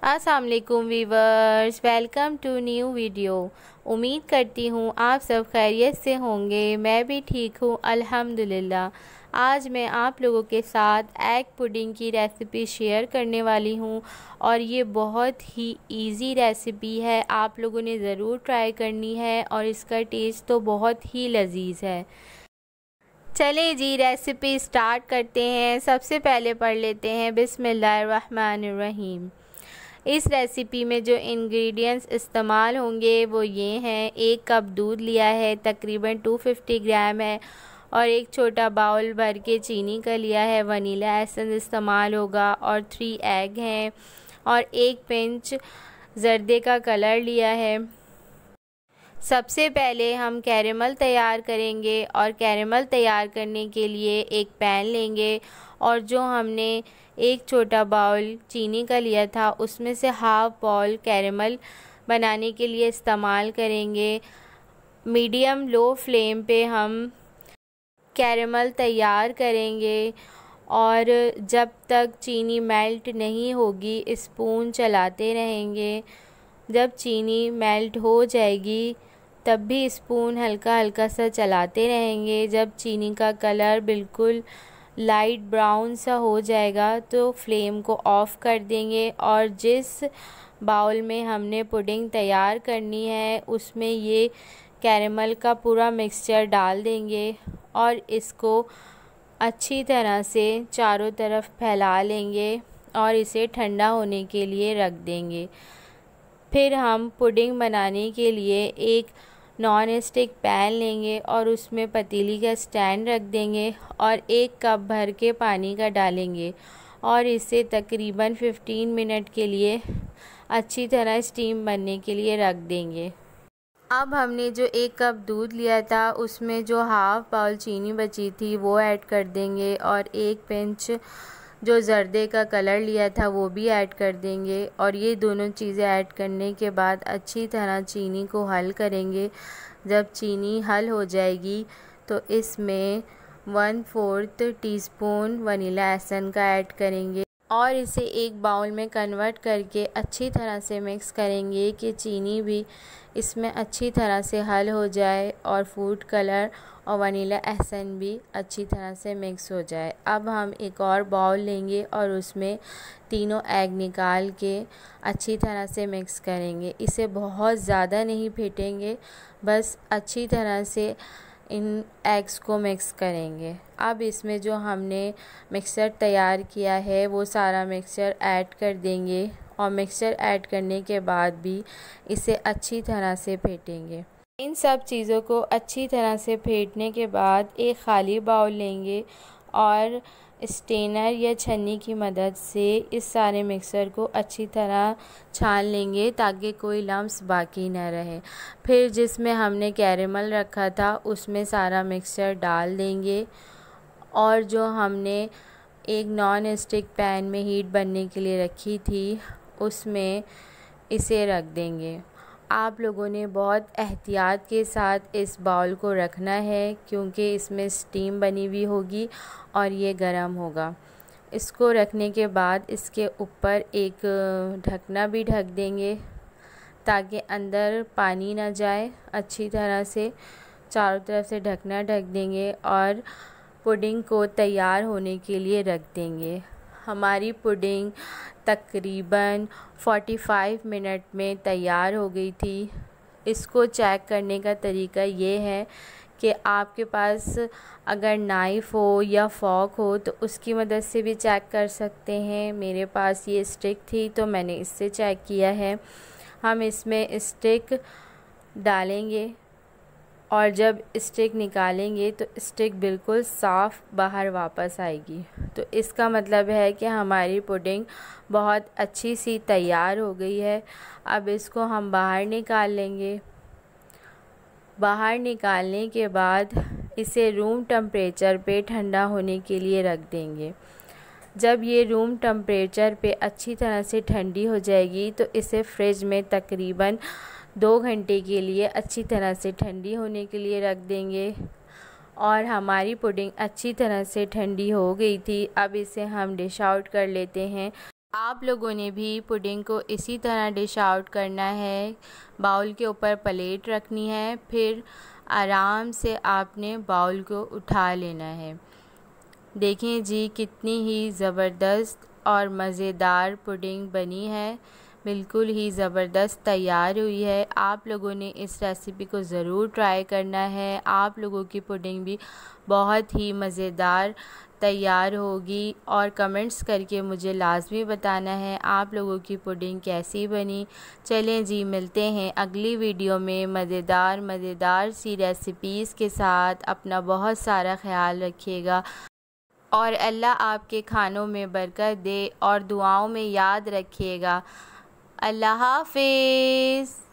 अस्सलाम वालेकुम viewers, welcome to new video. उम्मीद करती हूँ आप सब खैरियत से होंगे। मैं भी ठीक हूँ अल्हम्दुलिल्लाह। आज मैं आप लोगों के साथ एग पुडिंग की रेसिपी शेयर करने वाली हूँ और ये बहुत ही इजी रेसिपी है। आप लोगों ने ज़रूर ट्राई करनी है और इसका टेस्ट तो बहुत ही लजीज है। चले जी रेसिपी स्टार्ट करते हैं। सबसे पहले पढ़ लेते हैं बिस्मिल्लाहिर्रहमानिर्रहीम। इस रेसिपी में जो इंग्रेडिएंट्स इस्तेमाल होंगे वो ये हैं। 1 कप दूध लिया है, तकरीबन 250 ग्राम है, और एक छोटा बाउल भर के चीनी का लिया है। वनीला एसेंस इस्तेमाल होगा और 3 एग हैं और 1 पिंच ज़र्दे का कलर लिया है। सबसे पहले हम कैरेमल तैयार करेंगे और कैरेमल तैयार करने के लिए एक पैन लेंगे और जो हमने एक छोटा बाउल चीनी का लिया था उसमें से हाफ बाउल कैरेमल बनाने के लिए इस्तेमाल करेंगे। मीडियम लो फ्लेम पे हम कैरेमल तैयार करेंगे और जब तक चीनी मेल्ट नहीं होगी स्पून चलाते रहेंगे। जब चीनी मेल्ट हो जाएगी तब भी स्पून हल्का हल्का सा चलाते रहेंगे। जब चीनी का कलर बिल्कुल लाइट ब्राउन सा हो जाएगा तो फ्लेम को ऑफ़ कर देंगे और जिस बाउल में हमने पुडिंग तैयार करनी है उसमें ये कैरेमल का पूरा मिक्सचर डाल देंगे और इसको अच्छी तरह से चारों तरफ फैला लेंगे और इसे ठंडा होने के लिए रख देंगे। फिर हम पुडिंग बनाने के लिए एक नॉन स्टिक पैन लेंगे और उसमें पतीली का स्टैंड रख देंगे और 1 कप भर के पानी का डालेंगे और इसे तकरीबन 15 मिनट के लिए अच्छी तरह स्टीम बनने के लिए रख देंगे। अब हमने जो 1 कप दूध लिया था उसमें जो हाफ बाउल चीनी बची थी वो ऐड कर देंगे और 1 पिंच जो ज़र्दे का कलर लिया था वो भी ऐड कर देंगे और ये दोनों चीज़ें ऐड करने के बाद अच्छी तरह चीनी को हल करेंगे। जब चीनी हल हो जाएगी तो इसमें 1/4 टीस्पून वनीला एसेंस का ऐड करेंगे और इसे एक बाउल में कन्वर्ट करके अच्छी तरह से मिक्स करेंगे कि चीनी भी इसमें अच्छी तरह से हल हो जाए और फूड कलर और वनीला एसेंस भी अच्छी तरह से मिक्स हो जाए। अब हम एक और बाउल लेंगे और उसमें तीनों एग निकाल के अच्छी तरह से मिक्स करेंगे। इसे बहुत ज़्यादा नहीं फेंटेंगे, बस अच्छी तरह से इन एग्स को मिक्स करेंगे। अब इसमें जो हमने मिक्सचर तैयार किया है वो सारा मिक्सचर ऐड कर देंगे और मिक्सचर ऐड करने के बाद भी इसे अच्छी तरह से फेंटेंगे। इन सब चीज़ों को अच्छी तरह से फेंटने के बाद एक ख़ाली बाउल लेंगे और स्टेनर या छन्नी की मदद से इस सारे मिक्सर को अच्छी तरह छान लेंगे ताकि कोई लम्स बाकी न रहे। फिर जिसमें हमने कैरेमल रखा था उसमें सारा मिक्सचर डाल देंगे और जो हमने एक नॉन स्टिक पैन में हीट बनने के लिए रखी थी उसमें इसे रख देंगे। आप लोगों ने बहुत एहतियात के साथ इस बाउल को रखना है क्योंकि इसमें स्टीम बनी हुई होगी और ये गर्म होगा। इसको रखने के बाद इसके ऊपर एक ढकना भी ढक देंगे ताकि अंदर पानी ना जाए। अच्छी तरह से चारों तरफ से ढकना ढक देंगे और पुडिंग को तैयार होने के लिए रख देंगे। हमारी पुडिंग तकरीबन 45 मिनट में तैयार हो गई थी। इसको चेक करने का तरीका ये है कि आपके पास अगर नाइफ़ हो या फॉक हो तो उसकी मदद से भी चेक कर सकते हैं। मेरे पास ये स्टिक थी तो मैंने इससे चेक किया है। हम इसमें स्टिक डालेंगे और जब स्टिक निकालेंगे तो स्टिक बिल्कुल साफ़ बाहर वापस आएगी, तो इसका मतलब है कि हमारी पुडिंग बहुत अच्छी सी तैयार हो गई है। अब इसको हम बाहर निकाल लेंगे। बाहर निकालने के बाद इसे रूम टेम्परेचर पे ठंडा होने के लिए रख देंगे। जब ये रूम टेम्परेचर पे अच्छी तरह से ठंडी हो जाएगी तो इसे फ्रिज में तकरीबन 2 घंटे के लिए अच्छी तरह से ठंडी होने के लिए रख देंगे। और हमारी पुडिंग अच्छी तरह से ठंडी हो गई थी। अब इसे हम डिश आउट कर लेते हैं। आप लोगों ने भी पुडिंग को इसी तरह डिश आउट करना है। बाउल के ऊपर प्लेट रखनी है, फिर आराम से आपने बाउल को उठा लेना है। देखें जी कितनी ही ज़बरदस्त और मज़ेदार पुडिंग बनी है, बिल्कुल ही ज़बरदस्त तैयार हुई है। आप लोगों ने इस रेसिपी को ज़रूर ट्राई करना है। आप लोगों की पुडिंग भी बहुत ही मज़ेदार तैयार होगी और कमेंट्स करके मुझे लाजमी बताना है आप लोगों की पुडिंग कैसी बनी। चलें जी, मिलते हैं अगली वीडियो में मज़ेदार सी रेसिपीज़ के साथ। अपना बहुत सारा ख्याल रखिएगा और अल्लाह आपके खानों में बरकत दे और दुआओं में याद रखिएगा। अल्लाह हाफ़िज़।